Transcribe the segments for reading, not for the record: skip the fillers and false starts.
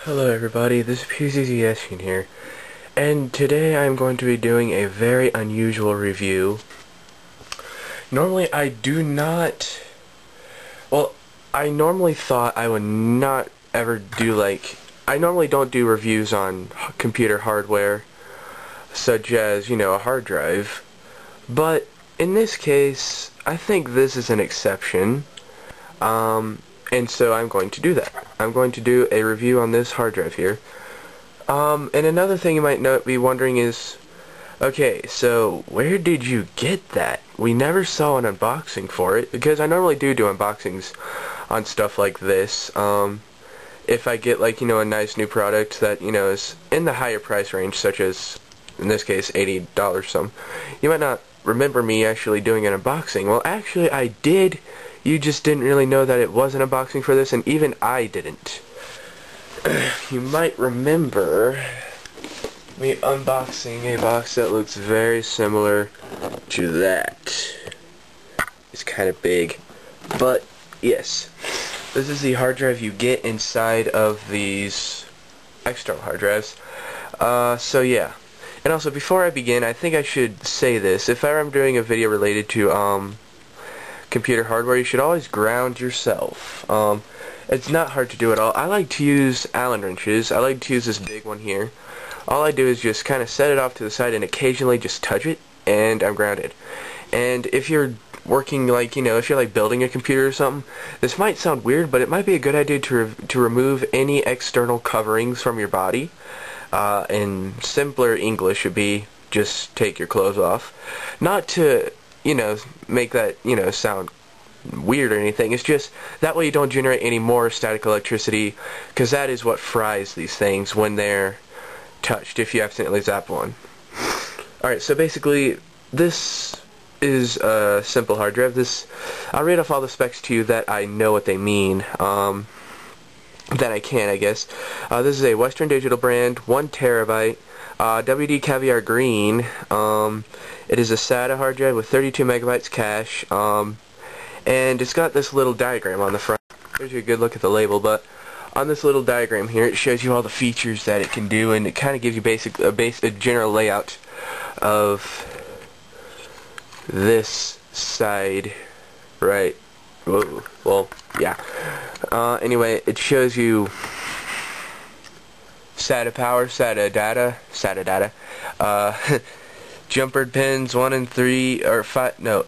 Hello everybody, this is Pizzscn here, and today I'm going to be doing a very unusual review. Normally I do not, I normally thought I would not ever do I normally don't do reviews on computer hardware, such as, a hard drive, but in this case, I think this is an exception. And so I'm going to do that. I'm going to do a review on this hard drive here. And another thing you might be wondering is, okay, so where did you get that? We never saw an unboxing for it, because I normally do unboxings on stuff like this. If I get a nice new product that, is in the higher price range, such as, in this case, $80 some, you might not remember me actually doing an unboxing. Well, actually, I did. You just didn't really know that it was an unboxing for this, and even I didn't. You might remember me unboxing a box that looks very similar to that. It's kind of big, but yes, this is the hard drive you get inside of these external hard drives. So yeah. And also, before I begin, I think I should say this. If ever I'm doing a video related to computer hardware, you should always ground yourself. It's not hard to do at all. I like to use Allen wrenches. I like to use this big one here. All I do is just kind of set it off to the side and occasionally just touch it, and I'm grounded. And if you're working if you're building a computer or something, this might sound weird, but it might be a good idea to remove any external coverings from your body. In simpler English would be just take your clothes off. Not to make that, sound weird or anything. It's just that way you don't generate any more static electricity, because that is what fries these things when they're touched, if you accidentally zap one. Alright, so basically, this is a simple hard drive. I'll read off all the specs to you that I know what they mean. That I can, I guess. This is a Western Digital brand, 1 terabyte, WD Caviar Green. It is a SATA hard drive with 32 megabytes cache, and it's got this little diagram on the front. Gives you a good look at the label, but on this little diagram here, it shows you all the features that it can do, and it kind of gives you a general layout of this side, right? Whoa. Well, yeah. Anyway, it shows you SATA power, SATA data, jumpered pins 1 and 3, or 5, no,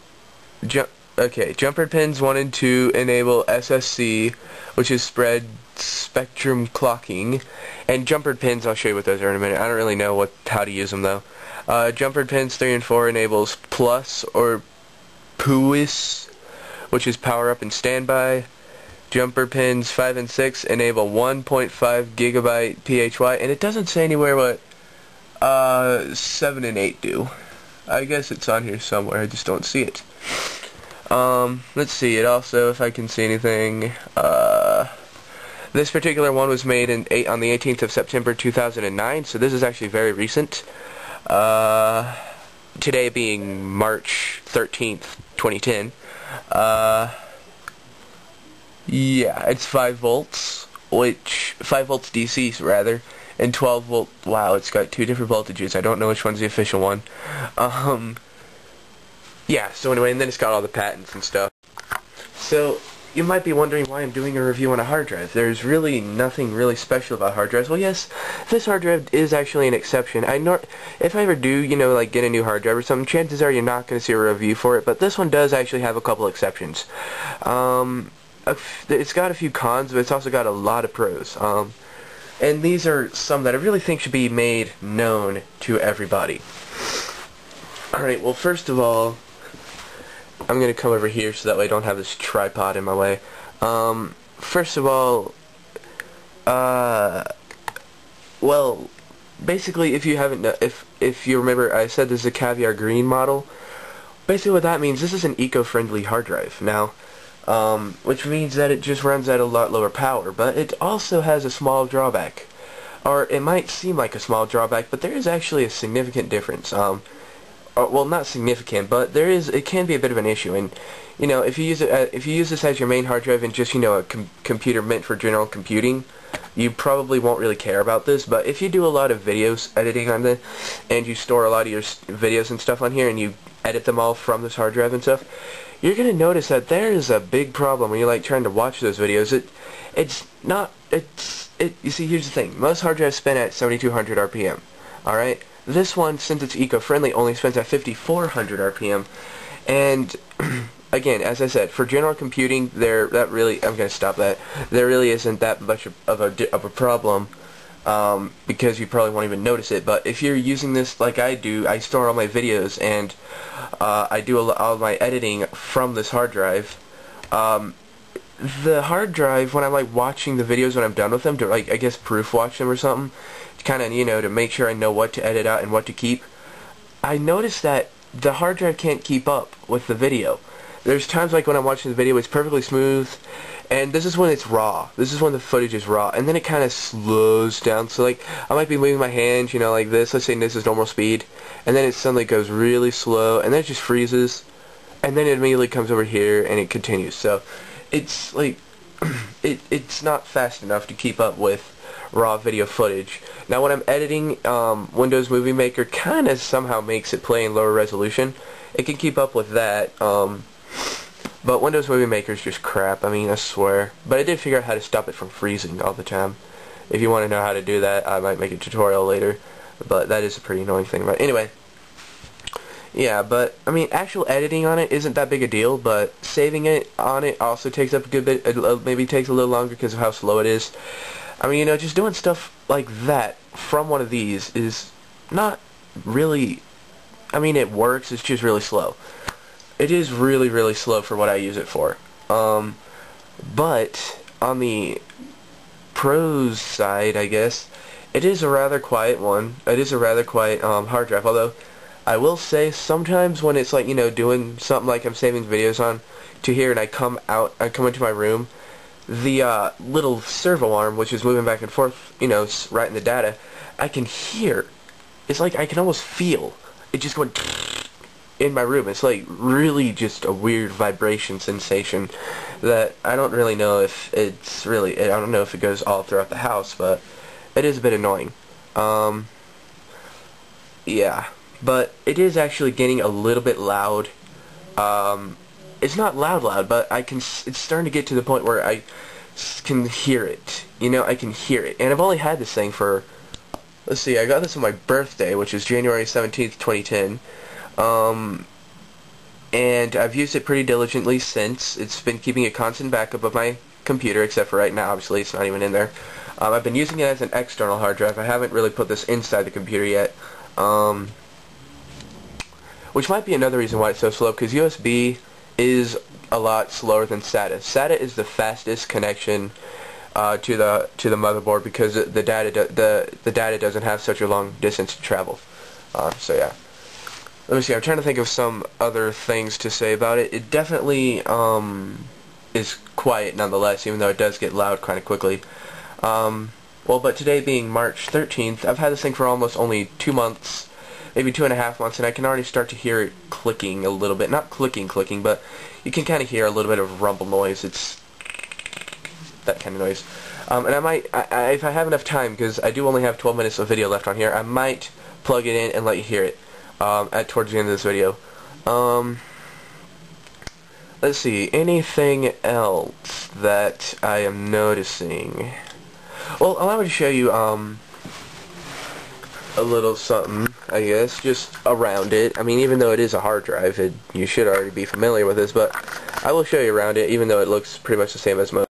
jumpered pins 1 and 2 enable SSC, which is spread spectrum clocking, and jumpered pins, I'll show you what those are in a minute. I don't really know how to use them though. Jumpered pins 3 and 4 enables plus or PUIS, which is power up and standby. Jumper pins 5 and 6 enable 1.5 gigabyte PHY, and it doesn't say anywhere what 7 and 8 do. I guess it's on here somewhere, I just don't see it. Let's see, it also, if I can see anything, this particular one was made on the 18th of September 2009, so this is actually very recent. Today being March 13th, 2010. Yeah, it's 5 volts, 5 volts DC rather, and 12 volt, wow, it's got 2 different voltages. I don't know which one's the official one. Yeah, so anyway, and then it's got all the patents and stuff. So, you might be wondering why I'm doing a review on a hard drive. There's really nothing really special about hard drives. Well, yes, this hard drive is actually an exception. If I ever do, get a new hard drive or something, chances are you're not going to see a review for it, but this one does actually have a couple exceptions. It's got a few cons, but it's also got a lot of pros. And these are some that I really think should be made known to everybody. Alright, well, first of all, I'm going to come over here so that way I don't have this tripod in my way. First of all, well, basically, if you haven't, if you remember, I said this is a Caviar Green model. Basically what that means, this is an eco-friendly hard drive. Now, which means that it just runs at a lot lower power, but it also has a small drawback. Or it might seem like a small drawback, but there is actually a significant difference. well, not significant, but it can be a bit of an issue. And you know, if you use this as your main hard drive and just, you know, a computer meant for general computing, you probably won't really care about this. But if you do a lot of videos editing on this, and you store a lot of your videos and stuff on here, and you edit them all from this hard drive and stuff, you're gonna notice that there is a big problem when you're like trying to watch those videos. You see, here's the thing: most hard drives spin at 7,200 RPM. All right. This one, since it's eco-friendly, only spins at 5,400 RPM, and again, as I said, for general computing, I'm gonna stop that. There really isn't that much of a problem, because you probably won't even notice it. But if you're using this like I do, I store all my videos and I do all my editing from this hard drive. The hard drive, when I'm like watching the videos when I'm done with them, to like, I guess, proof watch them or something, kind of, you know, to make sure I know what to edit out and what to keep, I noticed that the hard drive can't keep up with the video. There's times like when I'm watching the video, it's perfectly smooth, and this is when it's raw. This is when the footage is raw, and then it kind of slows down. So like, I might be moving my hand, you know, like this. Let's say this is normal speed, and then it suddenly goes really slow, and then it just freezes, and then it immediately comes over here, and it continues. So it's like, it's not fast enough to keep up with raw video footage. Now when I'm editing, Windows Movie Maker kind of somehow makes it play in lower resolution. It can keep up with that, but Windows Movie Maker is just crap, I mean, I swear. But I did figure out how to stop it from freezing all the time. If you want to know how to do that, I might make a tutorial later, but that is a pretty annoying thing. But anyway, yeah, but I mean, actual editing on it isn't that big a deal, but saving it on it also takes up a good bit, maybe takes a little longer because of how slow it is. I mean, you know, just doing stuff like that from one of these is not really, I mean, it works, it's just really slow. It is really, really slow for what I use it for. But on the pros side, I guess, it is a rather quiet one. It is a rather quiet hard drive, although I will say sometimes when it's like, you know, doing something like I'm saving videos on to here, and I come into my room, the little servo arm, which is moving back and forth, you know, writing the data, I can hear. It's like I can almost feel it just going in my room. It's like really just a weird vibration sensation that I don't really know if it's really, I don't know if it goes all throughout the house, but it is a bit annoying. Yeah, but it is actually getting a little bit loud. It's not loud, but it's starting to get to the point where I can hear it. You know, I can hear it. And I've only had this thing for, let's see, I got this on my birthday, which is January 17th, 2010. And I've used it pretty diligently since. It's been keeping a constant backup of my computer, except for right now, obviously, it's not even in there. I've been using it as an external hard drive. I haven't really put this inside the computer yet. Which might be another reason why it's so slow, because USB is a lot slower than SATA. SATA is the fastest connection to the motherboard, because the data doesn't have such a long distance to travel. So yeah. Let me see. I'm trying to think of some other things to say about it. It definitely is quiet nonetheless, even though it does get loud kind of quickly. Well, but today being March 13th, I've had this thing for almost only 2 months, maybe 2.5 months, and I can already start to hear it clicking a little bit. Not clicking, but you can kind of hear a little bit of rumble noise. It's that kind of noise. And I might, if I have enough time, because I do only have 12 minutes of video left on here, I might plug it in and let you hear it towards the end of this video. Let's see, anything else that I am noticing? Well, allow me to show you a little something, I guess, just around it. I mean, even though it is a hard drive, you should already be familiar with this, but I will show you around it, even though it looks pretty much the same as most.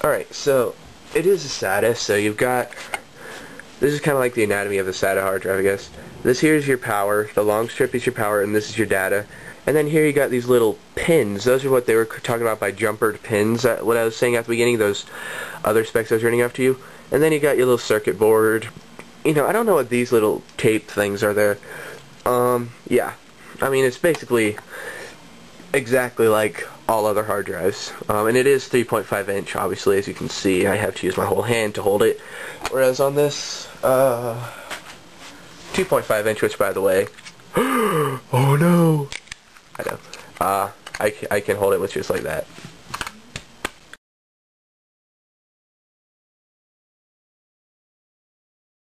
Alright, so it is a SATA, so you've got, this is kind of like the anatomy of the SATA hard drive, I guess. This here is your power, the long strip is your power, and this is your data. And then here you got these little pins. Those are what they were talking about by jumpered pins, what I was saying at the beginning, those other specs I was reading off to you. And then you got your little circuit board. You know, I don't know what these little tape things are there. Yeah. I mean, it's basically exactly like all other hard drives. And it is 3.5 inch, obviously, as you can see. I have to use my whole hand to hold it. Whereas on this, 2.5 inch, which, by the way, Oh no! I know. I can hold it with just like that.